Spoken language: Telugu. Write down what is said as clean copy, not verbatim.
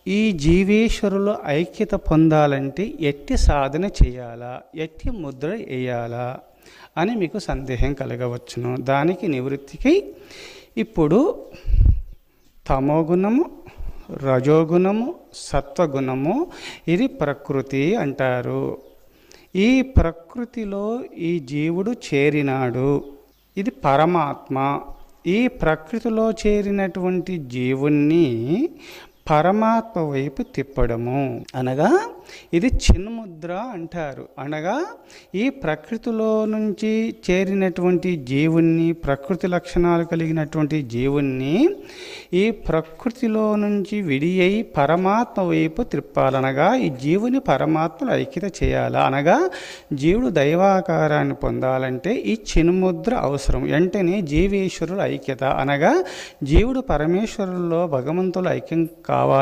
ఈ జీవేశ్వరుల ఐక్యత పొందాలంటే ఎట్టి సాధన చేయాలా, ఎట్టి ముద్ర వేయాలా అని మీకు సందేహం కలగవచ్చును. దానికి నివృత్తికి ఇప్పుడు తమోగుణము, రజోగుణము, సత్వగుణము, ఇది ప్రకృతి అంటారు. ఈ ప్రకృతిలో ఈ జీవుడు చేరినాడు, ఇది పరమాత్మ. ఈ ప్రకృతిలో చేరినటువంటి జీవుణ్ణి పరమాత్మ వైపు తిప్పడము అనగా ఇది చిన్ముద్ర అంటారు. అనగా ఈ ప్రకృతిలో నుంచి చేరినటువంటి జీవుణ్ణి, ప్రకృతి లక్షణాలు కలిగినటువంటి జీవుణ్ణి ఈ ప్రకృతిలో నుంచి విడి అయి పరమాత్మ వైపు తిప్పాలనగా ఈ జీవుని పరమాత్మను ఐక్యత చేయాలా. అనగా జీవుడు దైవాకారాన్ని పొందాలంటే ఈ చిన్ముద్ర అవసరం. వెంటనే జీవేశ్వరుల ఐక్యత అనగా జీవుడు పరమేశ్వరుల్లో భగవంతుల ఐక్యం కావాలంటే